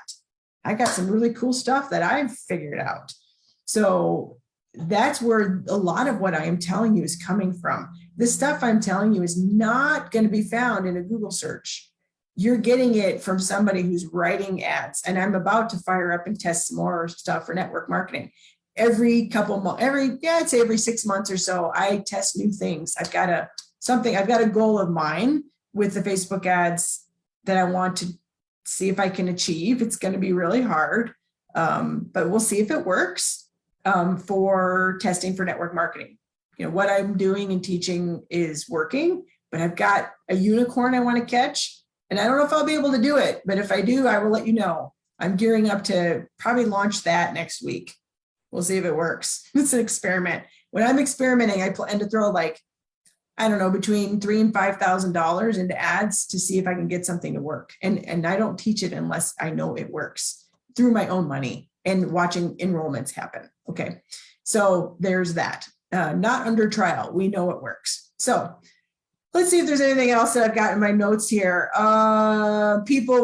I got some really cool stuff that I've figured out. So that's where a lot of what I am telling you is coming from. This stuff I'm telling you is not going to be found in a Google search. You're getting it from somebody who's writing ads. And I'm about to fire up and test some more stuff for network marketing. Every couple months, I'd say every 6 months or so, I test new things. I've got a goal of mine with the Facebook ads that I want to see if I can achieve. It's going to be really hard, but we'll see if it works for testing for network marketing. What I'm doing and teaching is working, but I've got a unicorn I want to catch, and I don't know if I'll be able to do it, but if I do, I will let you know. I'm gearing up to probably launch that next week. We'll see if it works. It's an experiment. When I'm experimenting, I plan to throw between $3,000 and $5,000 into ads to see if I can get something to work. And I don't teach it unless I know it works through my own money and watching enrollments happen. Okay. So there's that. Not under trial. We know it works. So let's see if there's anything else that I've got in my notes here. Facebook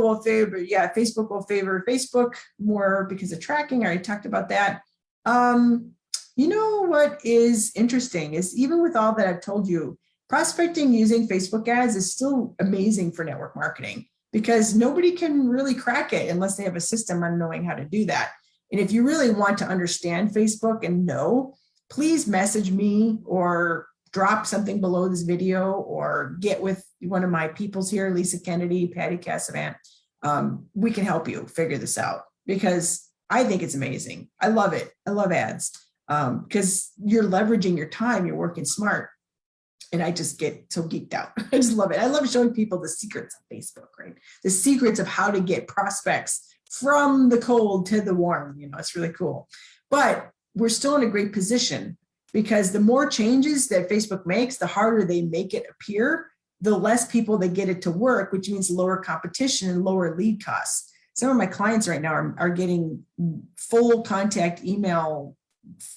will favor Facebook more because of tracking. I already talked about that. What is interesting is even with all that I've told you, prospecting using Facebook ads is still amazing for network marketing because nobody can really crack it unless they have a system on knowing how to do that. And if you really want to understand Facebook and know, please message me or drop something below this video or get with one of my peoples here, Lisa Kennedy, Patty Cassavant. We can help you figure this out because I think it's amazing. I love it. I love ads because you're leveraging your time. You're working smart. And I just get so geeked out. I just love it. I love showing people the secrets of Facebook, right? The secrets of how to get prospects from the cold to the warm. It's really cool. But we're still in a great position because the more changes that Facebook makes, the harder they make it appear, the less people they get it to work, which means lower competition and lower lead costs. Some of my clients right now are getting full contact email,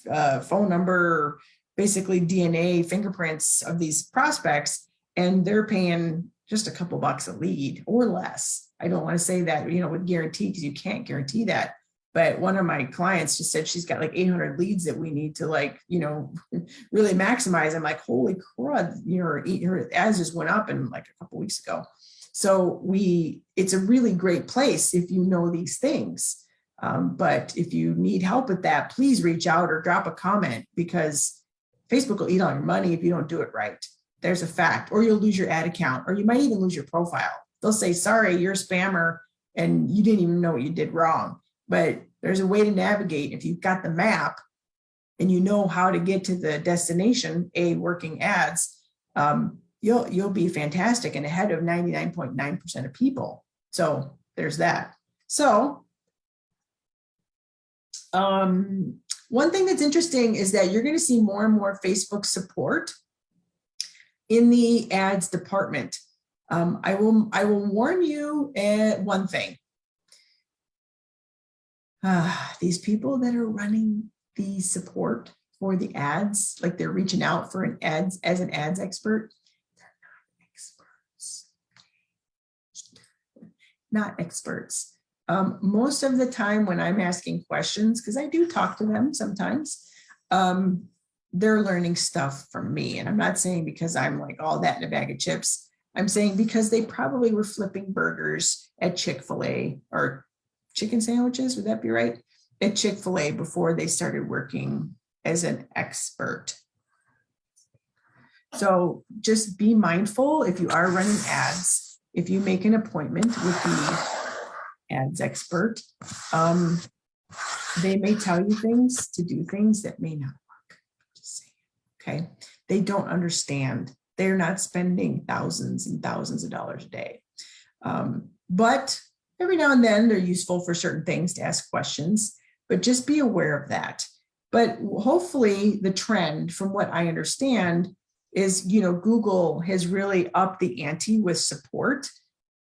phone number, basically DNA fingerprints of these prospects, and they're paying just a couple bucks a lead or less. I don't want to say that, with guarantee, because you can't guarantee that. But one of my clients just said she's got like 800 leads that we need to really maximize. I'm like, holy crud, her ads just went up in like a couple weeks ago. So it's a really great place if you know these things. But if you need help with that, please reach out or drop a comment, because Facebook will eat all your money if you don't do it right. There's a fact. Or you'll lose your ad account, or you might even lose your profile. They'll say, sorry, you're a spammer and you didn't even know what you did wrong. But there's a way to navigate. If you've got the map and you know how to get to the destination, working ads, you'll be fantastic and ahead of 99.9% of people. So there's that. So one thing that's interesting is that you're going to see more and more Facebook support in the ads department. I will warn you one thing. These people that are running the support for the ads, like they're reaching out for an ads expert, they're not experts. Most of the time when I'm asking questions, because I do talk to them sometimes, they're learning stuff from me. And I'm not saying because I'm like all that in a bag of chips. I'm saying because they probably were flipping burgers at Chick-fil-A or chicken sandwiches, would that be right? At Chick-fil-A before they started working as an expert. So just be mindful if you are running ads, if you make an appointment with the ads expert, they may tell you things to do things that may not work. Just saying, okay? They don't understand. They're not spending thousands and thousands of dollars a day. But every now and then they're useful for certain things to ask questions, but just be aware of that. But hopefully the trend, from what I understand, is, Google has really upped the ante with support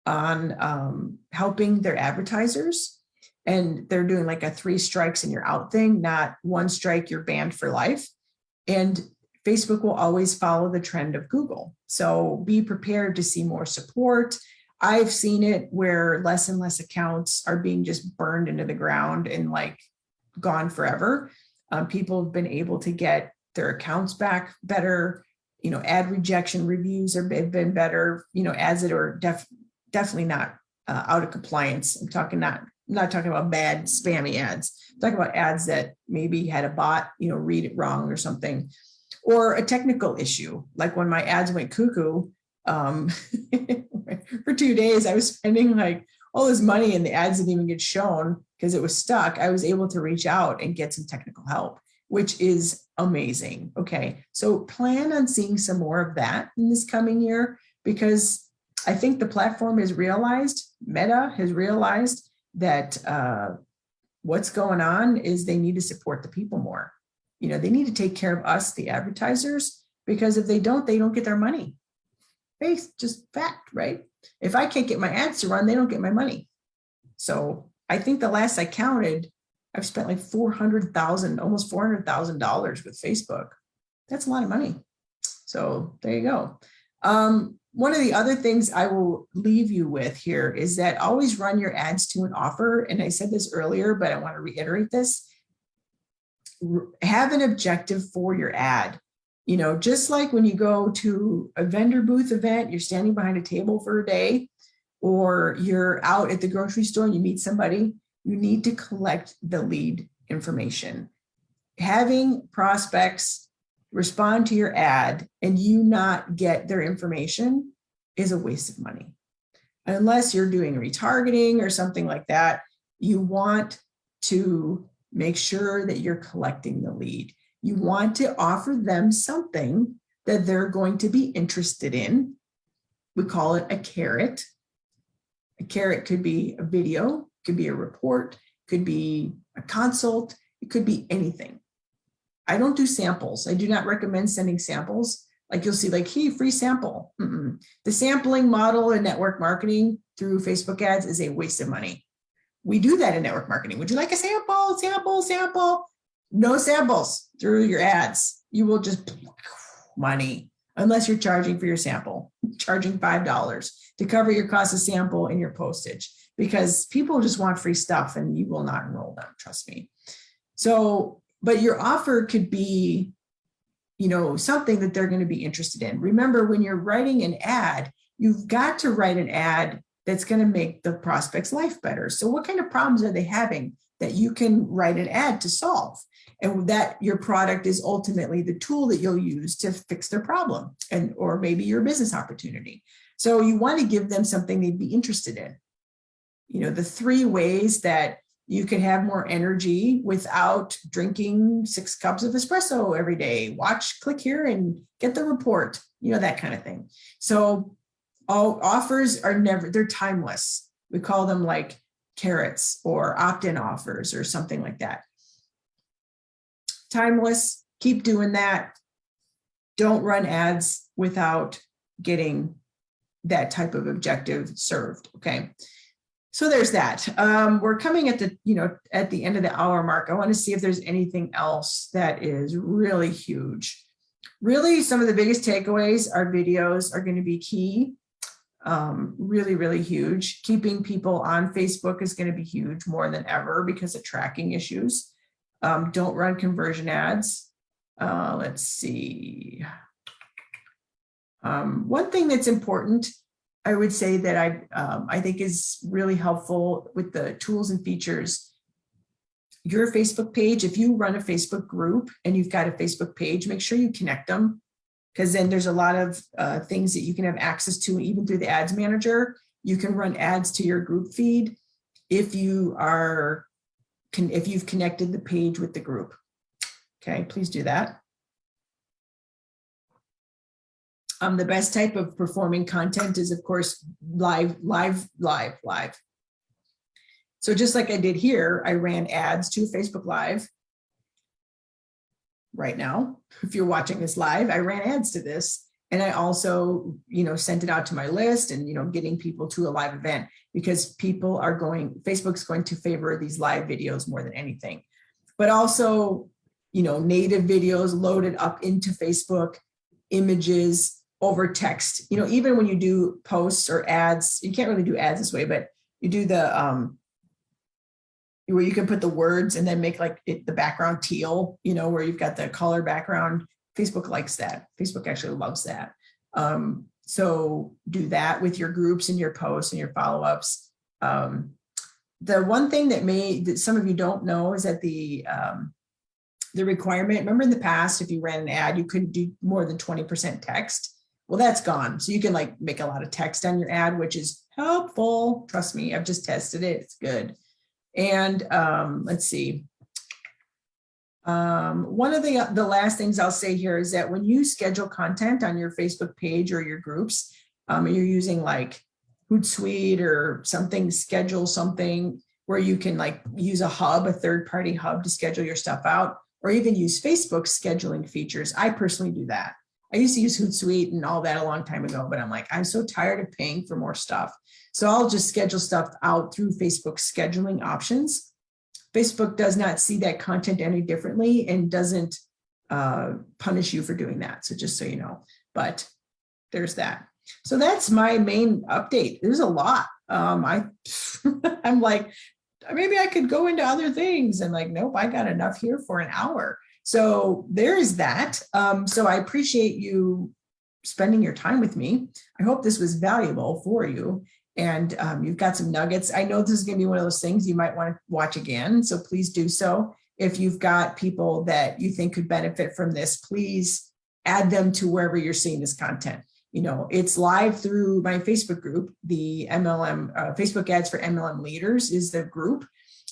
on helping their advertisers. And they're doing like a 3 strikes and you're out thing, not 1 strike, you're banned for life. And Facebook will always follow the trend of Google. So be prepared to see more support. I've seen it where less and less accounts are being just burned into the ground and like gone forever. People have been able to get their accounts back better. Ad rejection reviews have been better. Ads that are definitely not out of compliance. I'm not talking about bad spammy ads. I'm talking about ads that maybe had a bot, read it wrong or something, or a technical issue. Like when my ads went cuckoo, for 2 days, I was spending like all this money and the ads didn't even get shown because it was stuck. I was able to reach out and get some technical help, which is amazing. Okay, so plan on seeing some more of that in this coming year, because I think the platform has realized, Meta has realized that what's going on is they need to support the people more. They need to take care of us, the advertisers, because if they don't get their money. It's just fact, right? If I can't get my ads to run, they don't get my money. So I think the last I counted, I've spent like $400,000, almost $400,000 with Facebook. That's a lot of money. So there you go. One of the other things I will leave you with here is that always run your ads to an offer. And I said this earlier, but I want to reiterate this. Have an objective for your ad. Just like when you go to a vendor booth event, you're standing behind a table for a day, or you're out at the grocery store and you meet somebody, you need to collect the lead information. Having prospects respond to your ad and you not get their information is a waste of money. Unless you're doing retargeting or something like that, you want to make sure that you're collecting the lead. You want to offer them something that they're going to be interested in. We call it a carrot. A carrot could be a video, could be a report, could be a consult, it could be anything. I don't do samples. I do not recommend sending samples. Like you'll see like, hey, free sample. The sampling model in network marketing through Facebook ads is a waste of money. We do that in network marketing. Would you like a sample, sample, sample? No samples through your ads. You will just money, unless you're charging for your sample, charging $5 to cover your cost of sample and your postage, because people just want free stuff and you will not enroll them, trust me. So, but your offer could be, you know, something that they're going to be interested in. Remember, when you're writing an ad, you've got to write an ad that's going to make the prospect's life better. So what kind of problems are they having that you can write an ad to solve? And that your product is ultimately the tool that you'll use to fix their problem, and or maybe your business opportunity. So you want to give them something they'd be interested in. You know, the 3 ways that you can have more energy without drinking 6 cups of espresso every day. Watch, click here and get the report, you know, that kind of thing. So all offers are never, they're timeless. We call them like carrots or opt-in offers or something like that. Timeless, keep doing that. Don't run ads without getting that type of objective served, okay? So there's that. We're coming at the, at the end of the hour mark. I want to see if there's anything else that is really huge. Really, some of the biggest takeaways, our videos are going to be key. Really, really huge. Keeping people on Facebook is going to be huge more than ever because of tracking issues. Don't run conversion ads. Let's see. One thing that's important, I would say that I think is really helpful with the tools and features. Your Facebook page, if you run a Facebook group and you've got a Facebook page, make sure you connect them, because then there's a lot of things that you can have access to, even through the ads manager. You can run ads to your group feed if you've connected the page with the group. Okay, please do that. The best type of performing content is, of course, live. So just like I did here, I ran ads to Facebook Live. Right now, if you're watching this live, I ran ads to this. And I also, sent it out to my list and, getting people to a live event, because people are Facebook's going to favor these live videos more than anything. But also, native videos loaded up into Facebook, images, over text, even when you do posts or ads, you can't really do ads this way, but you do the, where you can put the words and then make like the background teal, where you've got the color background. Facebook likes that. Facebook actually loves that. So do that with your groups and your posts and your follow-ups. The one thing that some of you don't know is that the requirement, remember in the past, if you ran an ad, you couldn't do more than 20% text. Well, that's gone. So you can like make a lot of text on your ad, which is helpful. Trust me, I've just tested it. It's good. And let's see. One of the last things I'll say here is that when you schedule content on your Facebook page or your groups, you're using like Hootsuite or something, schedule something where you can like use a hub, a third-party hub to schedule your stuff out, or even use Facebook scheduling features. I personally do that. I used to use Hootsuite and all that a long time ago, but I'm like, I'm so tired of paying for more stuff. So I'll just schedule stuff out through Facebook scheduling options. Facebook does not see that content any differently and doesn't punish you for doing that. So just so you know, but there's that. So that's my main update. There's a lot. I'm like, maybe I could go into other things. And like, nope, I got enough here for an hour. So there's that. So I appreciate you spending your time with me. I hope this was valuable for you. And you've got some nuggets. I know this is going to be one of those things you might want to watch again. So please do so. If you've got people that you think could benefit from this, please add them to wherever you're seeing this content. It's live through my Facebook group. The MLM, Facebook Ads for MLM Leaders is the group.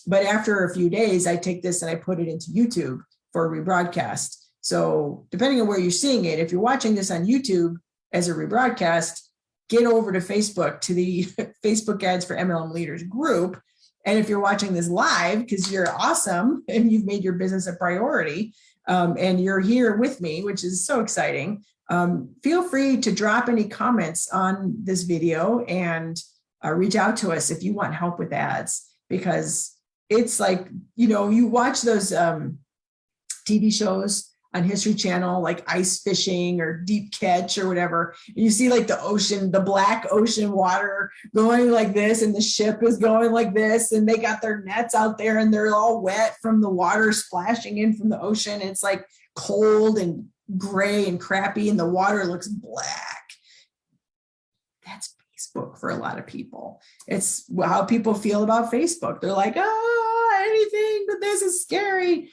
But after a few days, I take this and I put it into YouTube for a rebroadcast. So depending on where you're seeing it, if you're watching this on YouTube as a rebroadcast, get over to Facebook, to the Facebook Ads for MLM Leaders group. And if you're watching this live, because you're awesome and you've made your business a priority, and you're here with me, which is so exciting, feel free to drop any comments on this video and reach out to us if you want help with ads, because it's like, you know, you watch those TV shows on History Channel, like ice fishing or deep catch or whatever. And you see like the ocean, the black ocean water going like this, and the ship is going like this, and they got their nets out there and they're all wet from the water splashing in from the ocean. It's like cold and gray and crappy, and the water looks black. That's Facebook for a lot of people. It's how people feel about Facebook. They're like, oh, anything but this is scary.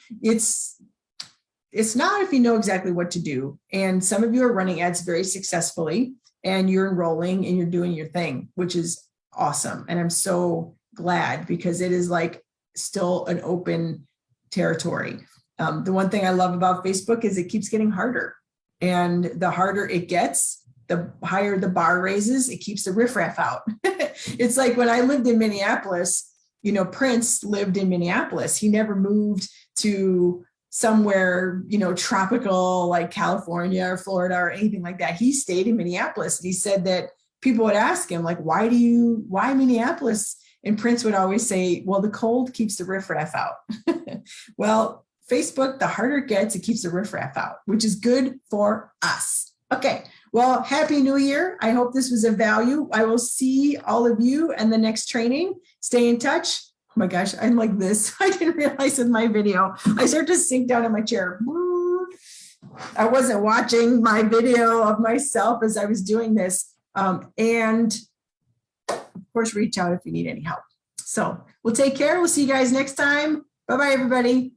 It's not if you know exactly what to do. And some of you are running ads very successfully, and you're enrolling and you're doing your thing, which is awesome. And I'm so glad, because it is like still an open territory. The one thing I love about Facebook is it keeps getting harder. And the harder it gets, the higher the bar raises, it keeps the riffraff out. It's like when I lived in Minneapolis, you know, Prince lived in Minneapolis. He never moved to somewhere, you know, tropical like California or Florida or anything like that. He stayed in Minneapolis. And he said that people would ask him, like, why Minneapolis? And Prince would always say, well, the cold keeps the riffraff out. Well, Facebook, the harder it gets, it keeps the riffraff out, which is good for us. Okay. Well, Happy New Year. I hope this was of value. I will see all of you in the next training. Stay in touch. Oh my gosh, I'm like this. I didn't realize in my video, I start to sink down in my chair. I wasn't watching my video of myself as I was doing this. And of course, reach out if you need any help. So we'll take care. We'll see you guys next time. Bye-bye, everybody.